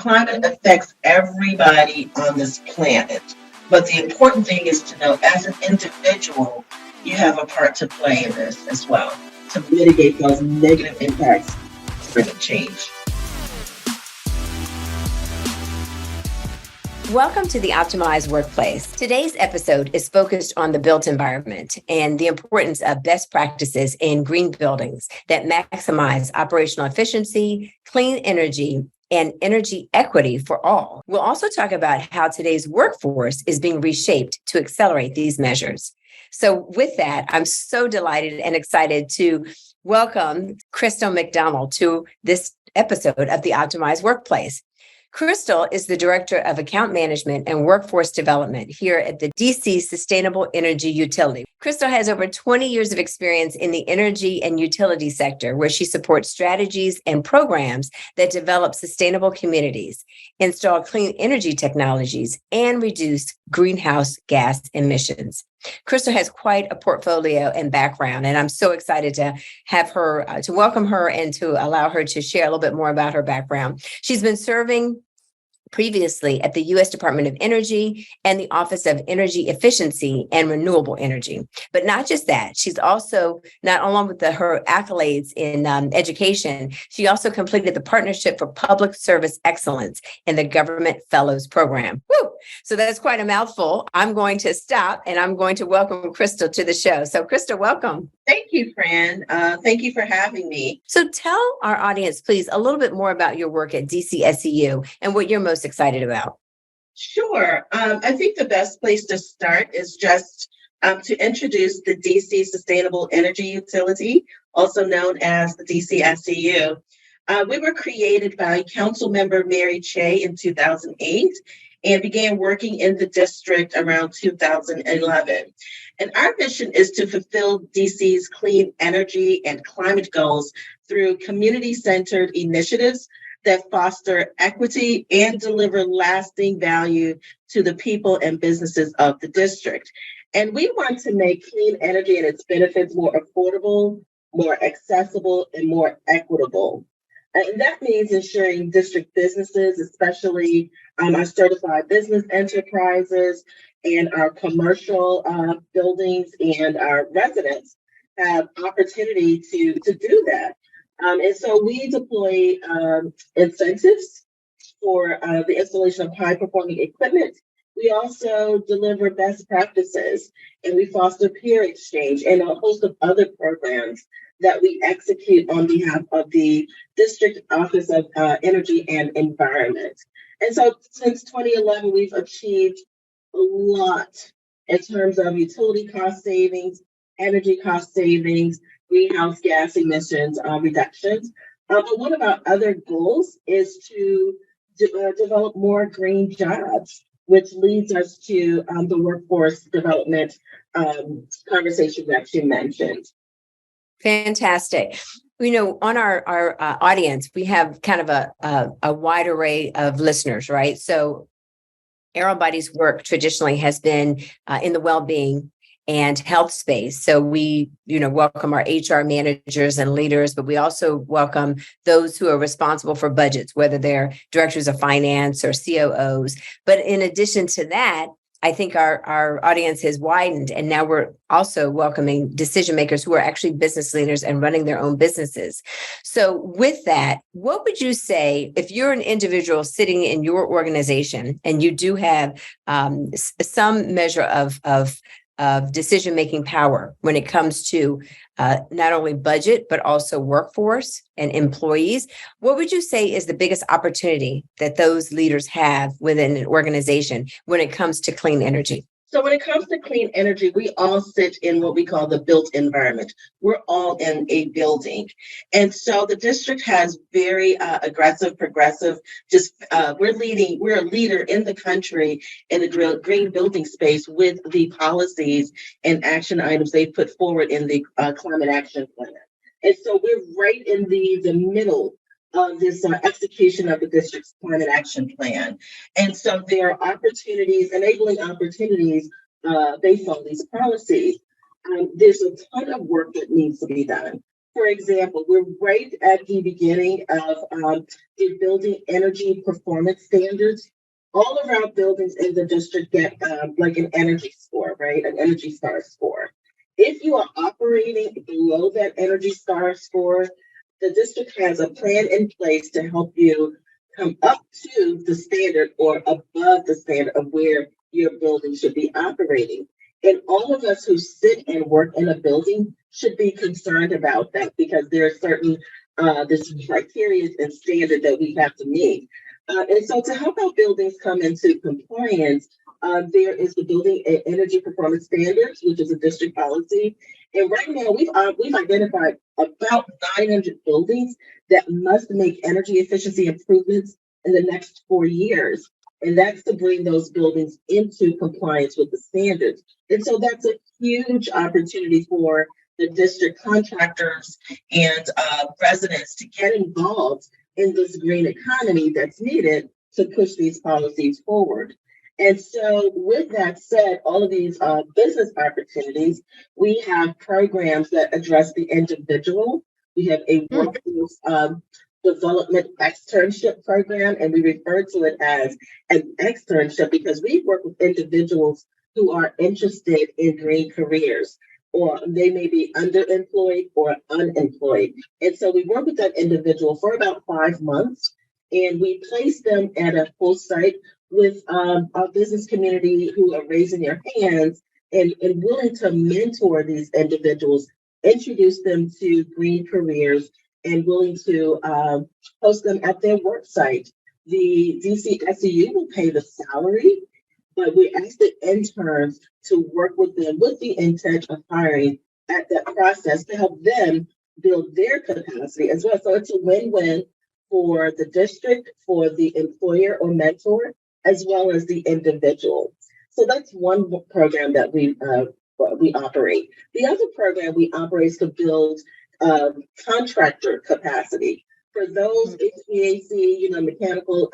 climate affects everybody on this planet. But the important thing is to know, as an individual, you have a part to play in this as well, to mitigate those negative impacts for the change. Welcome to the Optimized Workplace. Today's episode is focused on the built environment and the importance of best practices in green buildings that maximize operational efficiency, clean energy, and energy equity for all. We'll also talk about how today's workforce is being reshaped to accelerate these measures. So with that, I'm so delighted and excited to welcome Crystal McDonald to this episode of the Optimized Workplace. Crystal is the Director of Account Management and Workforce Development here at the DC Sustainable Energy Utility. Crystal has over 20 years of experience in the energy and utility sector, where she supports strategies and programs that develop sustainable communities, install clean energy technologies, and reduce greenhouse gas emissions. Crystal has quite a portfolio and background, and I'm so excited to have her, to welcome her and to allow her to share a little bit more about her background. She's been serving previously at the U.S. Department of Energy and the Office of Energy Efficiency and Renewable Energy. But not just that, she's also, not along with her accolades in education, she also completed the Partnership for Public Service Excellence in the Government Fellows Program. Woo! So that's quite a mouthful. I'm going to stop and I'm going to welcome Crystal to the show. So Crystal, welcome. Thank you, Fran. Thank you for having me. So tell our audience, please, a little bit more about your work at DCSEU and what you're most excited about. Sure. I think the best place to start is just to introduce the DC Sustainable Energy Utility, also known as the DCSEU. We were created by Councilmember Mary Che in 2008 and began working in the district around 2011. And our mission is to fulfill DC's clean energy and climate goals through community-centered initiatives that foster equity and deliver lasting value to the people and businesses of the district. And we want to make clean energy and its benefits more affordable, more accessible, and more equitable. And that means ensuring district businesses, especially our certified business enterprises and our commercial buildings and our residents have opportunity to do that. And so we deploy incentives for the installation of high-performing equipment. We also deliver best practices, and we foster peer exchange and a host of other programs that we execute on behalf of the District Office of Energy and Environment. And so since 2011, we've achieved a lot in terms of utility cost savings, energy cost savings, greenhouse gas emissions reductions. But one of our other goals is to develop more green jobs, which leads us to the workforce development conversation that you mentioned. Fantastic. You know, on our audience, we have kind of a wide array of listeners, right? So Everybody's work traditionally has been in the well-being and health space. So we, welcome our HR managers and leaders, but we also welcome those who are responsible for budgets, whether they're directors of finance or COOs. But in addition to that, I think our audience has widened, and now we're also welcoming decision makers who are actually business leaders and running their own businesses. So with that, what would you say if you're an individual sitting in your organization and you do have some measure of decision-making power when it comes to not only budget, but also workforce and employees? What would you say is the biggest opportunity that those leaders have within an organization when it comes to clean energy? So when it comes to clean energy, we all sit in what we call the built environment. We're all in a building. And so the district has very aggressive, progressive, we're a leader in the country in the green building space with the policies and action items they put forward in the climate action plan. And so we're right in the middle of this execution of the district's climate action plan. And so there are opportunities, enabling opportunities based on these policies. There's a ton of work that needs to be done. For example, we're right at the beginning of the building energy performance standards. All of our buildings in the district get like an energy score, right? An Energy Star score. If you are operating below that Energy Star score, the district has a plan in place to help you come up to the standard or above the standard of where your building should be operating. And all of us who sit and work in a building should be concerned about that because there are certain this criteria and standard that we have to meet. And so to help our buildings come into compliance, there is the Building Energy Performance Standards, which is a district policy. And right now we've identified about 900 buildings that must make energy efficiency improvements in the next 4 years. And that's to bring those buildings into compliance with the standards. And so that's a huge opportunity for the district contractors and residents to get involved in this green economy that's needed to push these policies forward. And so with that said, all of these business opportunities, we have programs that address the individual. We have a workforce development externship program, and we refer to it as an externship because we work with individuals who are interested in green careers, or they may be underemployed or unemployed. And so we work with that individual for about 5 months, and we place them at a full site with our business community who are raising their hands and willing to mentor these individuals, introduce them to green careers, and willing to host them at their work site. The DCSEU will pay the salary, but we ask the interns to work with them with the intent of hiring at that process to help them build their capacity as well. So it's a win-win for the district, for the employer or mentor, as well as the individual. So that's one program that we operate. The other program we operate is to build contractor capacity for those HVAC, mechanical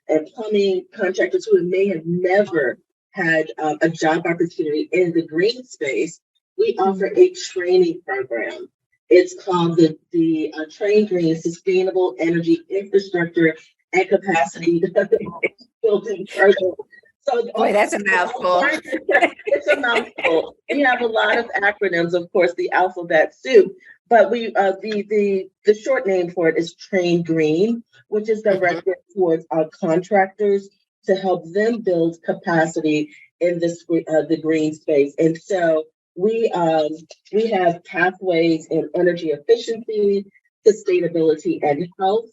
and plumbing contractors who may have never had a job opportunity in the green space. We offer a training program. It's called the Train Green Sustainable Energy Infrastructure and Capacity Building Program. So, boy, that's a mouthful. It's a mouthful. We have a lot of acronyms, of course, the alphabet soup. But we the short name for it is Train Green, which is directed towards our contractors to help them build capacity in this the green space. And so we have pathways in energy efficiency, sustainability, and health,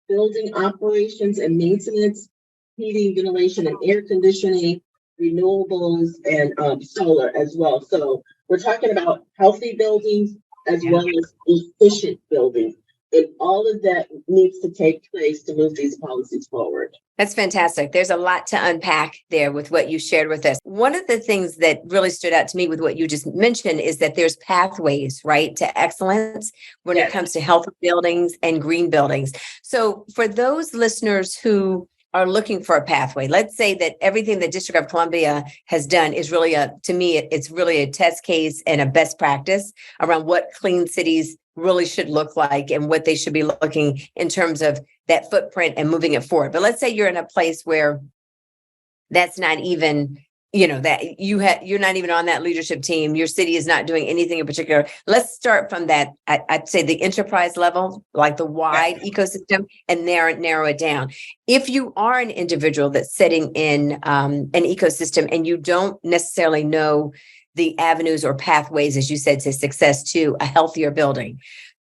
building operations and maintenance, heating, ventilation, and air conditioning, renewables, and solar as well. So we're talking about healthy buildings as well as efficient buildings. And all of that needs to take place to move these policies forward. That's fantastic. There's a lot to unpack there with what you shared with us. One of the things that really stood out to me with what you just mentioned is that there's pathways, right, to excellence when it comes to healthy buildings and green buildings. So for those listeners who are looking for a pathway, let's say that everything the District of Columbia has done is really to me, it's really a test case and a best practice around what clean cities really should look like and what they should be looking in terms of that footprint and moving it forward. But let's say you're in a place where that's not even, that you're not even on that leadership team. Your city is not doing anything in particular. Let's start from that. I'd say the enterprise level, like the wide ecosystem, and narrow it down. If you are an individual that's sitting in an ecosystem and you don't necessarily know the avenues or pathways, as you said, to success to a healthier building,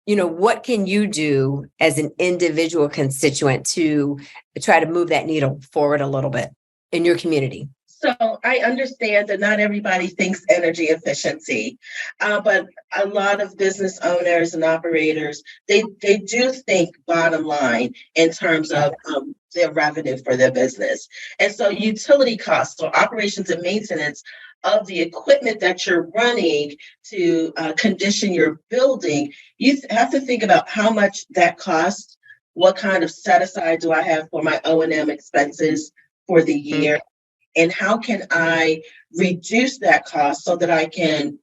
what can you do as an individual constituent to try to move that needle forward a little bit in your community? So I understand that not everybody thinks energy efficiency, but a lot of business owners and operators, they do think bottom line in terms of their revenue for their business. And so utility costs or operations and maintenance of the equipment that you're running to condition your building, you have to think about how much that costs, what kind of set aside do I have for my O&M expenses for the year, and how can I reduce that cost so that I can,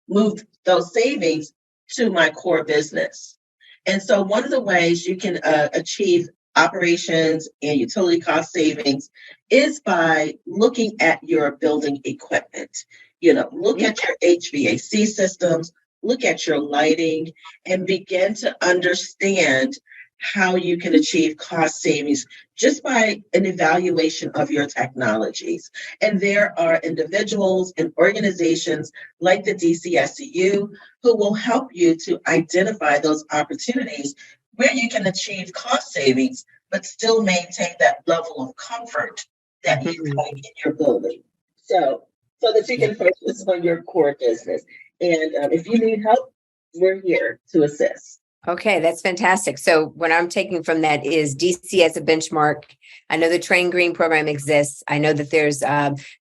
move those savings to my core business. And so one of the ways you can achieve operations and utility cost savings is by looking at your building equipment. Look at your HVAC systems, look at your lighting, and begin to understand how you can achieve cost savings just by an evaluation of your technologies. And there are individuals and organizations like the DCSEU who will help you to identify those opportunities where you can achieve cost savings, but still maintain that level of comfort that you like in your building. So that you can focus on your core business. And if you need help, we're here to assist. Okay, that's fantastic. So what I'm taking from that is DC as a benchmark. I know the Train Green program exists. I know that there's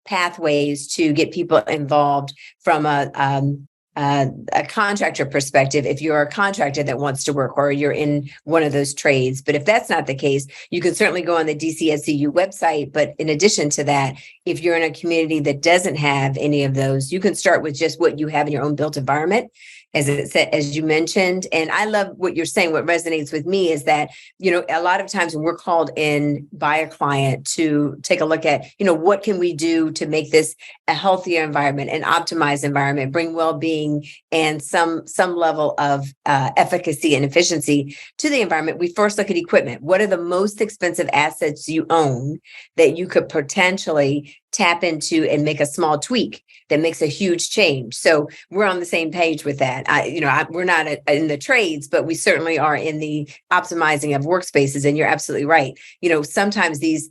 pathways to get people involved from a contractor perspective, if you're a contractor that wants to work or you're in one of those trades. But if that's not the case, you can certainly go on the DCSEU website. But in addition to that, if you're in a community that doesn't have any of those, you can start with just what you have in your own built environment, as it said, as you mentioned. And I love what you're saying. What resonates with me is that, a lot of times when we're called in by a client to take a look at, what can we do to make this a healthier environment, an optimized environment, bring well-being and some level of efficacy and efficiency to the environment. We first look at equipment. What are the most expensive assets you own that you could potentially tap into and make a small tweak that makes a huge change? So we're on the same page with that. We're not in the trades, but we certainly are in the optimizing of workspaces. And you're absolutely right. Sometimes these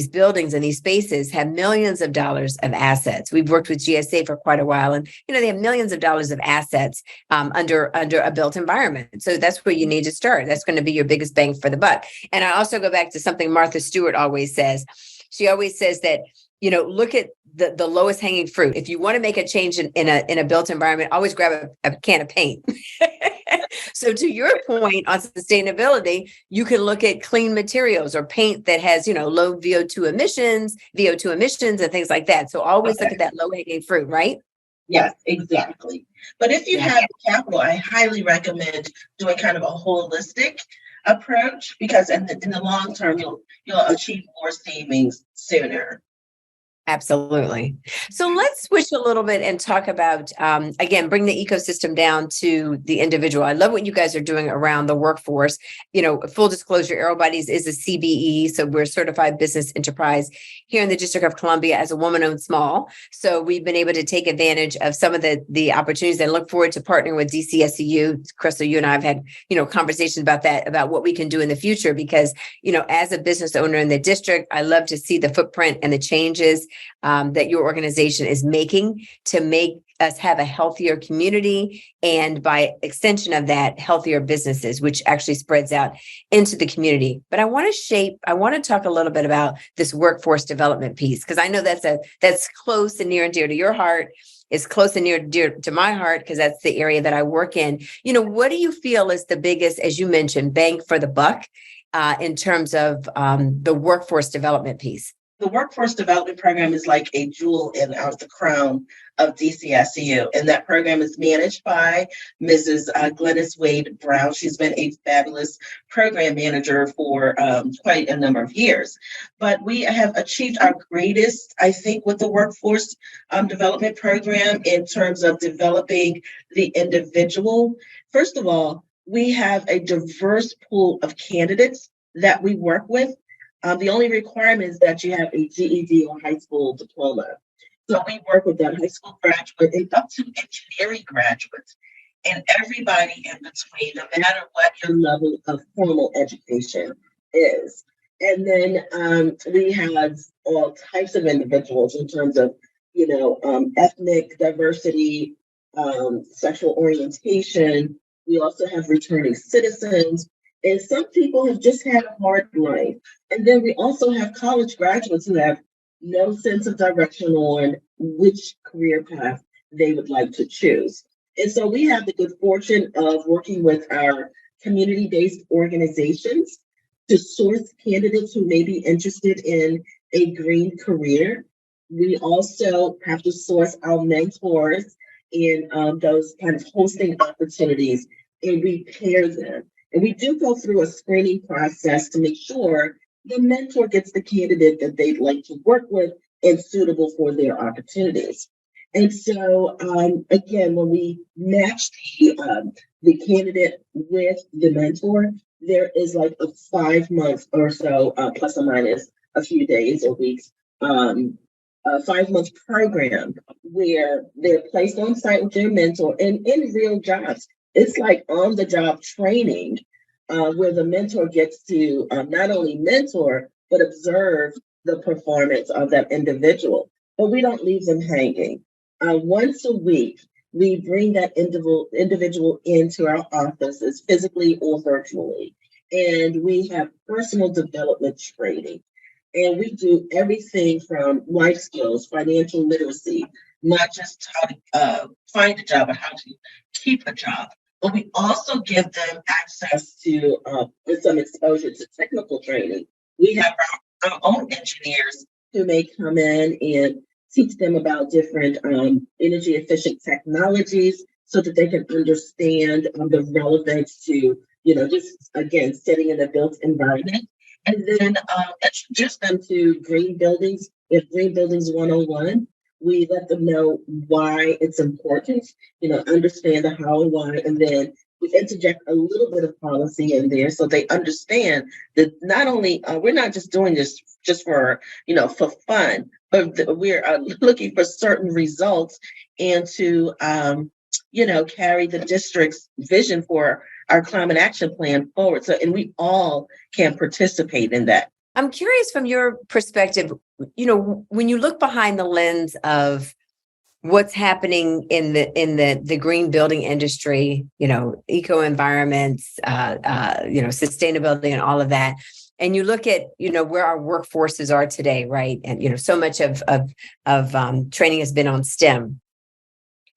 buildings and these spaces have millions of dollars of assets. We've worked with GSA for quite a while, and they have millions of dollars of assets under a built environment. So that's where you need to start. That's going to be your biggest bang for the buck. And I also go back to something Martha Stewart always says. She always says that, look at the lowest hanging fruit. If you want to make a change in a built environment, always grab a can of paint. So to your point on sustainability, you can look at clean materials or paint that has, low VO2 emissions and things like that. So always look at that low hanging fruit, right? Yes, exactly. But if you have capital, I highly recommend doing kind of a holistic approach, because in the long term, you'll achieve more savings sooner. Absolutely. So let's switch a little bit and talk about, again, bring the ecosystem down to the individual. I love what you guys are doing around the workforce. Full disclosure, Aerobodies is a CBE, so we're a certified business enterprise here in the District of Columbia as a woman-owned small. So we've been able to take advantage of some of the opportunities and look forward to partnering with DCSEU. Crystal, you and I have had, conversations about that, about what we can do in the future, because, as a business owner in the district, I love to see the footprint and the changes that your organization is making to make us have a healthier community, and by extension of that, healthier businesses, which actually spreads out into the community. But I want to talk a little bit about this workforce development piece, because I know that's close and near and dear to your heart. It's close and near and dear to my heart, because that's the area that I work in. What do you feel is the biggest, as you mentioned, bang for the buck in terms of the workforce development piece? The workforce development program is like a jewel in the crown of DCSEU, and that program is managed by Mrs. Glennis Wade Brown. She's been a fabulous program manager for quite a number of years. But we have achieved our greatest, I think, with the workforce development program in terms of developing the individual. First of all, we have a diverse pool of candidates that we work with. The only requirement is that you have a GED or high school diploma. So we work with that high school graduate and up to engineering graduates and everybody in between, no matter what your level of formal education is. And then we have all types of individuals in terms of, ethnic diversity, sexual orientation. We also have returning citizens. And some people have just had a hard life. And then we also have college graduates who have no sense of direction on which career path they would like to choose. And so we have the good fortune of working with our community-based organizations to source candidates who may be interested in a green career. We also have to source our mentors in those kind of hosting opportunities and we pair them. And we do go through a screening process to make sure the mentor gets the candidate that they'd like to work with and suitable for their opportunities. And so, again, when we match the candidate with the mentor, there is like a 5 month or so, plus or minus a few days or weeks, a 5 month program where they're placed on site with their mentor and in real jobs. It's like on the job training where the mentor gets to not only mentor, but observe the performance of that individual. But we don't leave them hanging. Once a week, we bring that individual into our offices, physically or virtually, and we have personal development training. And we do everything from life skills, financial literacy, not just how to find a job, but how to keep a job. But we also give them access to some exposure to technical training. We have our own engineers who may come in and teach them about different energy efficient technologies so that they can understand the relevance to, just again, sitting in a built environment. And then introduce them to green buildings. If Green Buildings 101, we let them know why it's important, understand the how and why, and then we interject a little bit of policy in there so they understand that not only we're not just doing this just for fun, but we're looking for certain results and to carry the district's vision for our climate action plan forward. So, and we all can participate in that. I'm curious from your perspective, when you look behind the lens of what's happening in the green building industry, eco environments, sustainability and all of that. And you look at, where our workforces are today, right? And, so much of training has been on STEM.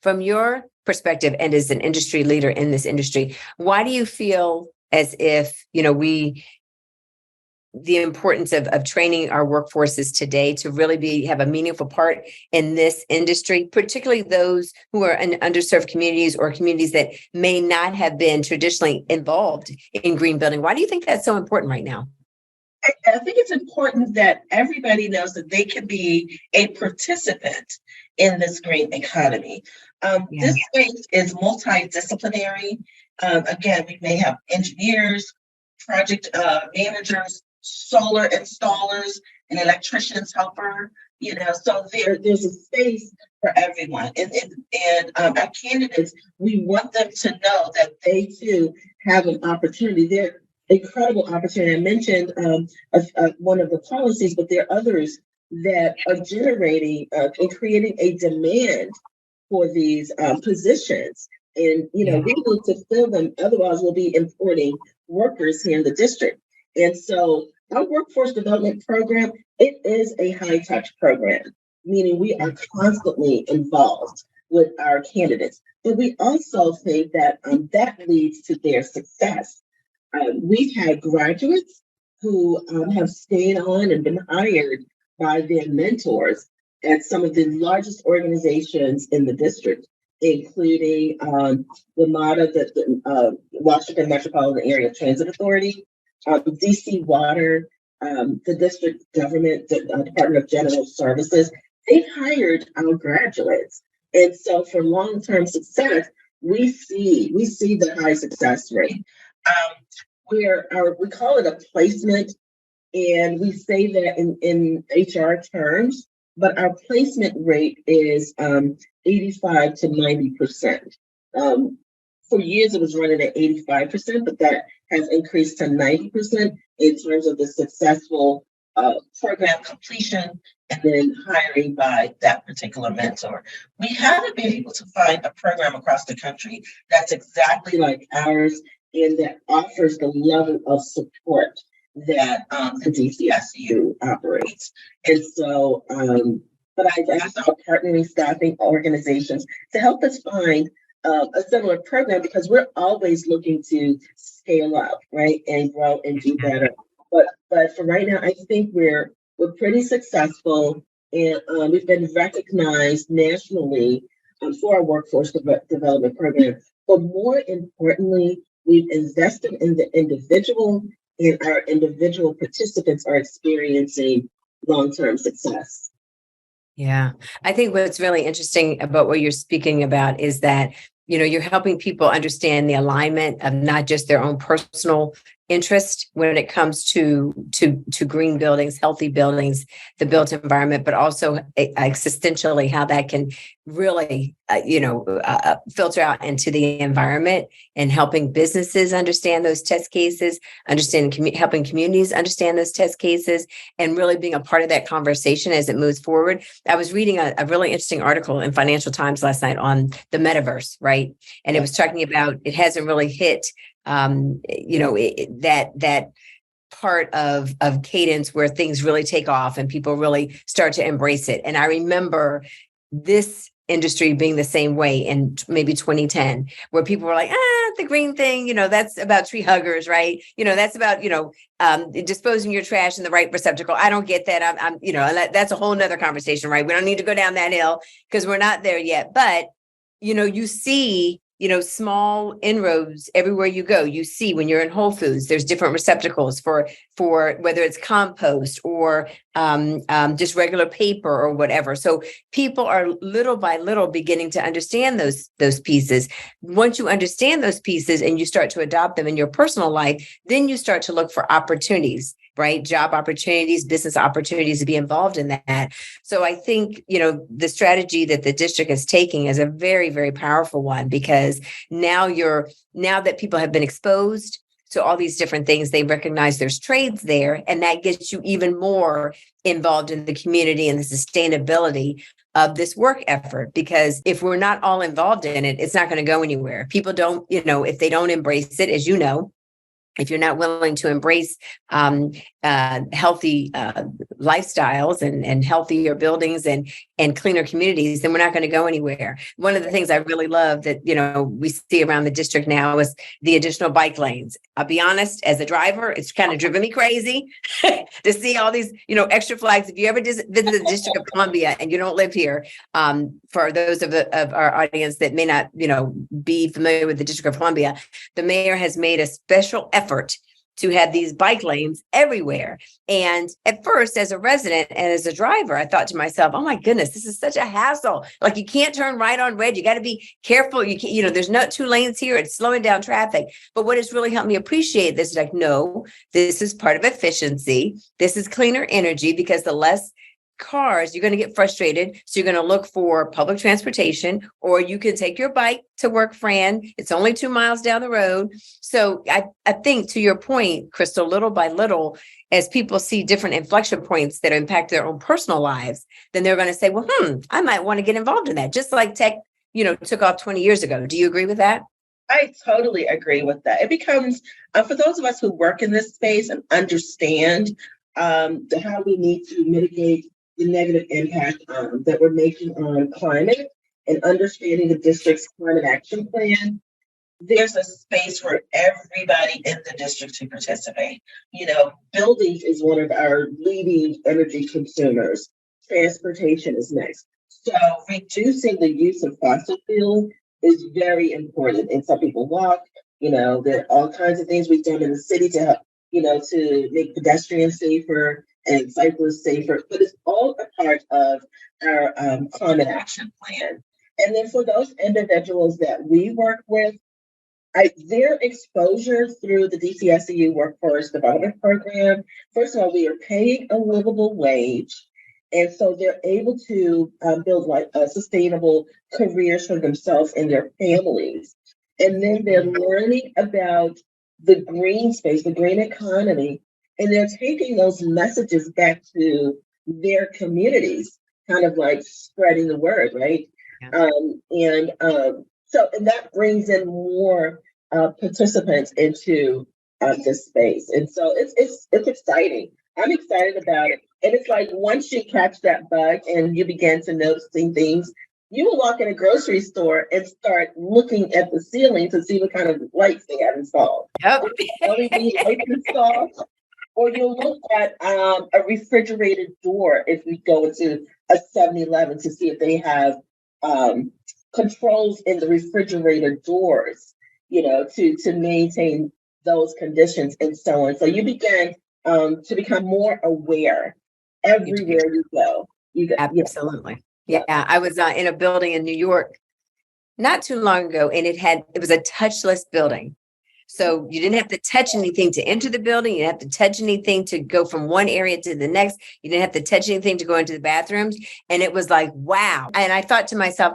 From your perspective and as an industry leader in this industry, why do you feel as if, the importance of training our workforces today to really have a meaningful part in this industry, particularly those who are in underserved communities or communities that may not have been traditionally involved in green building? Why do you think that's so important right now? I think it's important that everybody knows that they can be a participant in this green economy. This space is multidisciplinary. Again, we may have engineers, project managers, solar installers, and electricians helper. So there's a space for everyone. And our candidates, we want them to know that they too have an opportunity. They're incredible opportunity. I mentioned one of the policies, but there are others that are generating and creating a demand for these positions. And, we need to fill them. Otherwise, we'll be importing workers here in the district. And so our workforce development program, it is a high touch program, meaning we are constantly involved with our candidates. But we also think that that leads to their success. We've had graduates who have stayed on and been hired by their mentors at some of the largest organizations in the district, including the MATA, the Washington Metropolitan Area Transit Authority, DC Water, the district government, the Department of General Services. They've hired our graduates. And so for long-term success, we see the high success rate. We call it a placement, and we say that in HR terms, but our placement rate is 85 to 90%. For years, it was running at 85%, but that has increased to 90% in terms of the successful program completion and then hiring by that particular mentor. We haven't been able to find a program across the country that's exactly like ours and that offers the level of support that the DCSEU operates. And so, but I've asked our partnering staffing organizations to help us find a similar program because we're always looking to scale up, right, and grow and do better. But for right now, I think we're pretty successful, and we've been recognized nationally for our workforce development program. But more importantly, we've invested in the individual, and our individual participants are experiencing long-term success. Yeah. I think what's really interesting about what you're speaking about is that, you're helping people understand the alignment of not just their own personal interest when it comes to green buildings, healthy buildings, the built environment, but also existentially how that can really, filter out into the environment, and helping businesses understand those test cases, helping communities understand those test cases, and really being a part of that conversation as it moves forward. I was reading a really interesting article in Financial Times last night on the metaverse, right? And it was talking about it hasn't really hit that part of cadence where things really take off and people really start to embrace it. And I remember this industry being the same way in maybe 2010, where people were like, the green thing, that's about tree huggers, right? That's about, disposing your trash in the right receptacle. I don't get that. I'm that's a whole nother conversation, right? We don't need to go down that hill because we're not there yet. But, you see, small inroads everywhere you go. You see when you're in Whole Foods, there's different receptacles for whether it's compost or just regular paper or whatever. So people are little by little beginning to understand those pieces. Once you understand those pieces and you start to adopt them in your personal life, then you start to look for opportunities, right? Job opportunities, business opportunities to be involved in that. So I think, the strategy that the district is taking is a very, very powerful one, because now that people have been exposed to all these different things, they recognize there's trades there, and that gets you even more involved in the community and the sustainability of this work effort. Because if we're not all involved in it, it's not going to go anywhere. People don't, if they don't embrace it, as you know, if you're not willing to embrace healthy lifestyles and healthier buildings and cleaner communities, then we're not going to go anywhere. One of the things I really love that, we see around the district now is the additional bike lanes. I'll be honest, as a driver, it's kind of driven me crazy to see all these, extra flags. If you ever visit the District of Columbia and you don't live here, for those of our audience that may not, be familiar with the District of Columbia, the mayor has made a special effort to have these bike lanes everywhere. And at first, as a resident and as a driver, I thought to myself, oh my goodness, this is such a hassle. Like, you can't turn right on red. You got to be careful. You can't, there's not 2 lanes here. It's slowing down traffic. But what has really helped me appreciate this is like, no, this is part of efficiency. This is cleaner energy, because the less cars, you're going to get frustrated. So you're going to look for public transportation, or you can take your bike to work, Fran. It's only 2 miles down the road. So I think, to your point, Crystal, little by little, as people see different inflection points that impact their own personal lives, then they're going to say, well, I might want to get involved in that. Just like tech, took off 20 years ago. Do you agree with that? I totally agree with that. It becomes, for those of us who work in this space and understand how we need to mitigate the negative impact that we're making on climate, and understanding the district's climate action plan, there's a space for everybody in the district to participate. Buildings is one of our leading energy consumers. Transportation is next. So reducing the use of fossil fuel is very important. And some people walk, there are all kinds of things we've done in the city to help, to make pedestrians safer and cyclists safer, but it's all a part of our climate action plan. And then for those individuals that we work with, their exposure through the DCSEU Workforce Development Program, first of all, we are paying a livable wage. And so they're able to build sustainable careers for themselves and their families. And then they're learning about the green space, the green economy, and they're taking those messages back to their communities, kind of like spreading the word, right? Yeah. And that brings in more participants into this space. And so it's exciting. I'm excited about it. And it's like, once you catch that bug and you begin to noticing things, you will walk in a grocery store and start looking at the ceiling to see what kind of lights they have installed. Yep. LED lights installed. Or you'll look at a refrigerated door if we go into a 7-Eleven to see if they have controls in the refrigerator doors, to maintain those conditions and so on. So you begin to become more aware You do. everywhere you go. Absolutely. Yeah. I was in a building in New York not too long ago, and it was a touchless building. So you didn't have to touch anything to enter the building. You didn't have to touch anything to go from one area to the next. You didn't have to touch anything to go into the bathrooms. And it was like, wow. And I thought to myself,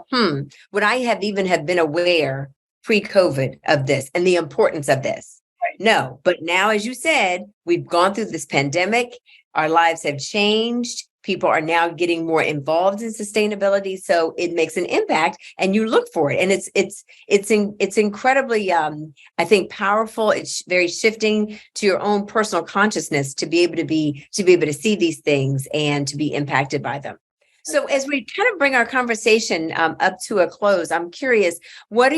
would I have been aware pre-COVID of this and the importance of this? No. But now, as you said, we've gone through this pandemic. Our lives have changed. People are now getting more involved in sustainability, so it makes an impact, and you look for it. And it's incredibly, I think, powerful. It's very shifting to your own personal consciousness to be able to see these things and to be impacted by them. So, as we kind of bring our conversation up to a close, I'm curious, what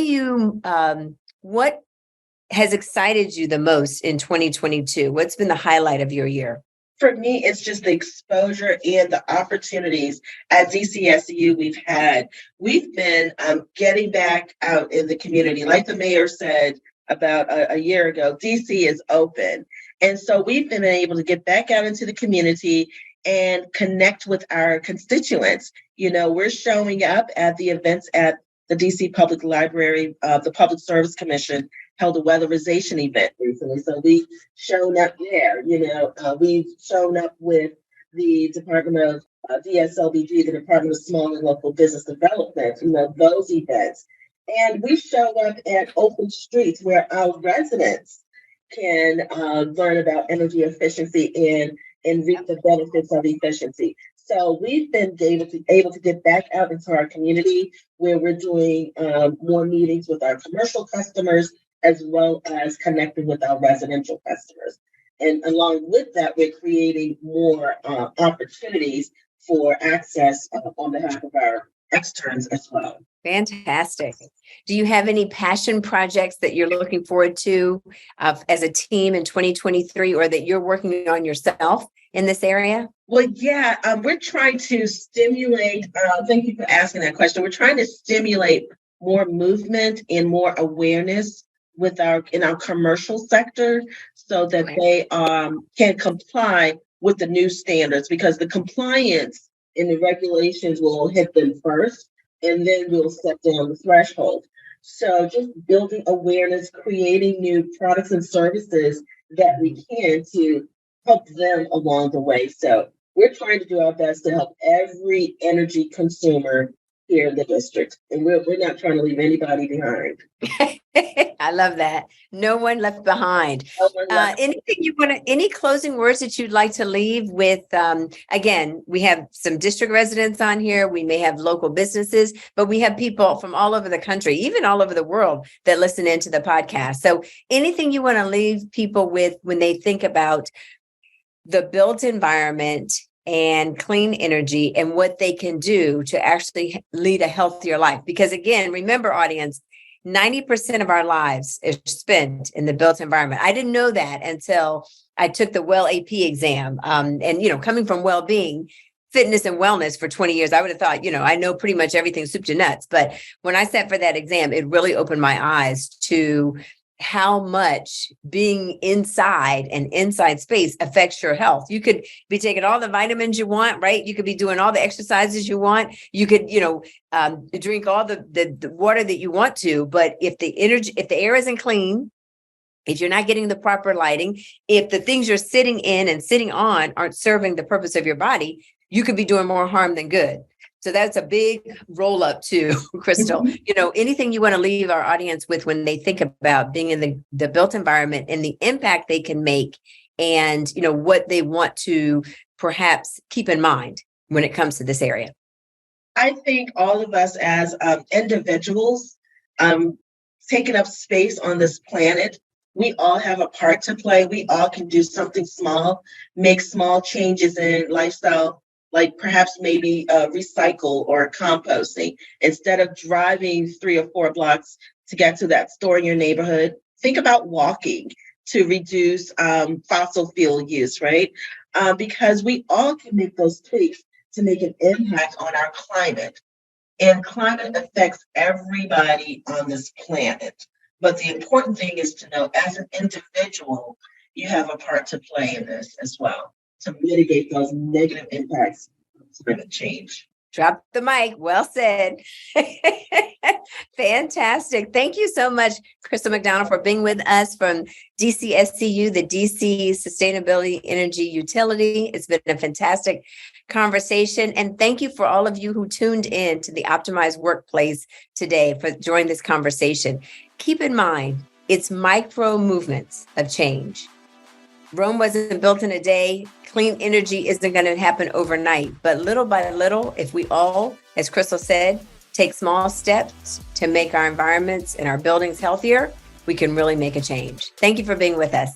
has excited you the most in 2022? What's been the highlight of your year? For me, it's just the exposure and the opportunities at DCSEU we've had. We've been getting back out in the community. Like the mayor said about a year ago, DC is open. And so we've been able to get back out into the community and connect with our constituents. We're showing up at the events at the DC Public Library. The Public Service Commission held a weatherization event recently. So we've shown up there, we've shown up with the Department of DSLBG, the Department of Small and Local Business Development, those events. And we show up at open streets where our residents can learn about energy efficiency and reap the benefits of efficiency. So we've been able to get back out into our community where we're doing more meetings with our commercial customers, as well as connecting with our residential customers. And along with that, we're creating more opportunities for access on behalf of our externs as well. Fantastic. Do you have any passion projects that you're looking forward to as a team in 2023, or that you're working on yourself in this area? Well, yeah, we're trying to stimulate, thank you for asking that question. We're trying to stimulate more movement and more awareness in our commercial sector, so that they can comply with the new standards, because the compliance and the regulations will hit them first, and then we'll set down the threshold. So just building awareness, creating new products and services that we can to help them along the way. So we're trying to do our best to help every energy consumer here in the district, and we're not trying to leave anybody behind. I love that. No one left behind. Any closing words that you'd like to leave with? Again, we have some district residents on here. We may have local businesses, but we have people from all over the country, even all over the world, that listen into the podcast. So anything you want to leave people with when they think about the built environment and clean energy and what they can do to actually lead a healthier life? Because again, remember, audience, 90% of our lives is spent in the built environment. I didn't know that until I took the Well AP exam. And coming from well-being, fitness and wellness for 20 years, I would have thought, I know pretty much everything soup to nuts. But when I sat for that exam, it really opened my eyes to how much being inside an inside space affects your health. You could be taking all the vitamins you want, right? You could be doing all the exercises you want. You could, drink all the water that you want to, but if the air isn't clean, if you're not getting the proper lighting, if the things you're sitting in and sitting on aren't serving the purpose of your body, you could be doing more harm than good. So that's a big roll up too, Crystal. Anything you want to leave our audience with when they think about being in the built environment and the impact they can make, and what they want to perhaps keep in mind when it comes to this area? I think all of us as individuals taking up space on this planet, we all have a part to play. We all can do something small, make small changes in lifestyle, like perhaps maybe recycle or composting. Instead of driving 3 or 4 blocks to get to that store in your neighborhood, think about walking to reduce fossil fuel use, right? Because we all can make those tweaks to make an impact on our climate. And climate affects everybody on this planet. But the important thing is to know as an individual, you have a part to play in this as well to mitigate those negative impacts of climate change. Drop the mic. Well said. Fantastic. Thank you so much, Crystal McDonald, for being with us from DCSEU, the DC Sustainability Energy Utility. It's been a fantastic conversation. And thank you for all of you who tuned in to the Optimized Workplace today for joining this conversation. Keep in mind, it's micro movements of change. Rome wasn't built in a day. Clean energy isn't going to happen overnight, but little by little, if we all, as Crystal said, take small steps to make our environments and our buildings healthier, we can really make a change. Thank you for being with us.